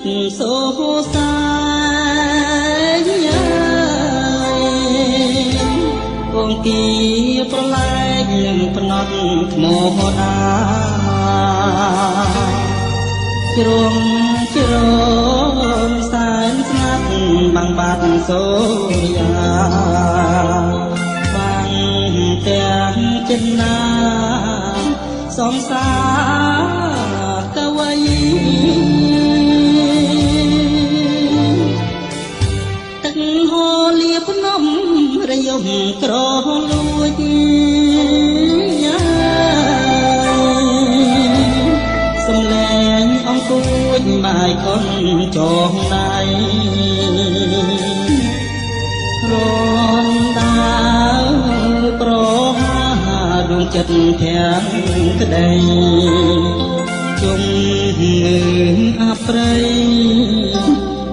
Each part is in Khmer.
ទឹកសូសាបងគីប្រឡែកនឹងភ្នត់ថ្មដាជ្រុំជ្រមសែនស្ងាត់បាំងបាត់សូរិយាបាំងទាំងចិត្តណាសងសារកវីទឹកហូរលាភ្នំរយំក្រលួចសំឡេងអង្គួចបាយកូនចងដៃរនដាវប្រហាដួងចិត្តទាំងក្តីជុំងើអប្រៃ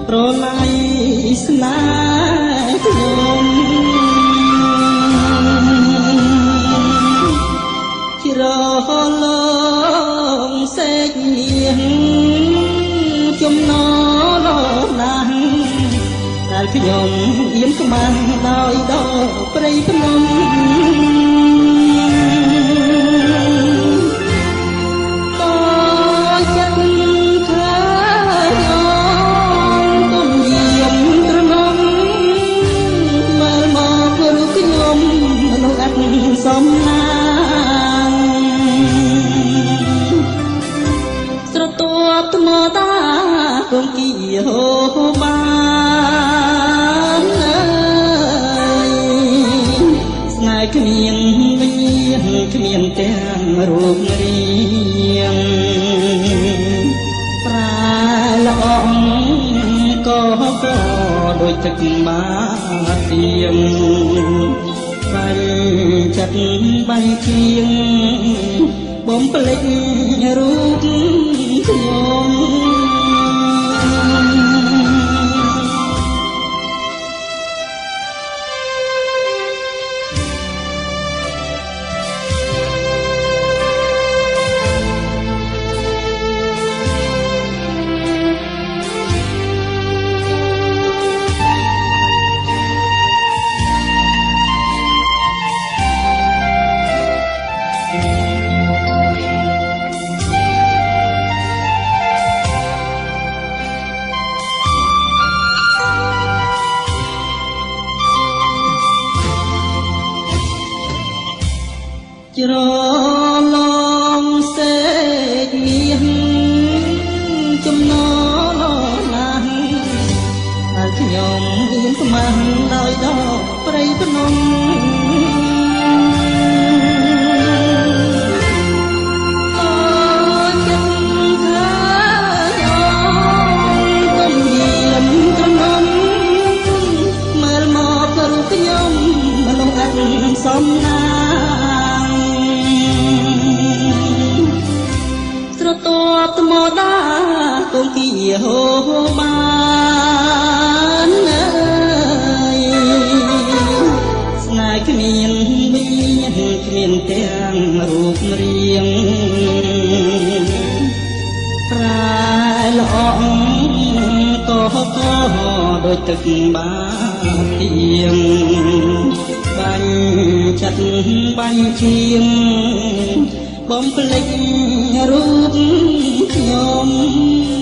ប្រឡៃស្នេហ៍ខ្ញុំជ្រលងសេចនាងចំណលណាស់ដែលខ្ញុំអៀនក្បាលដោយដល់ព្រៃភ្នំសំណាងស្រទាប់ថ្មតាគងគីហូបានស្នេហ៍គ្មានវិញ្ញាណគ្មានទាំងរូបរាងប្រាល្អក៏ដូចទឹកបាទៀងបាញ់ចិត្តបាញ់ជាងបំភ្លេចរូបខ្ញុំជ្រលងសេចមាសចំណលណាស់ហើយខ្ញុំអៀនស្មាស់ដោយដល់ព្រៃភ្នំសំណាងស្រទាប់ថ្មដាគងគីហូបានស្នេហ៍គ្មានវិញ្ញាណគ្មានទាំងរូបរាងប្រាល្អក៏ដូចទឹកបាទៀងបាញ់ចិត្តបាញ់ជាងបំភ្លេចរូបខ្ញុំ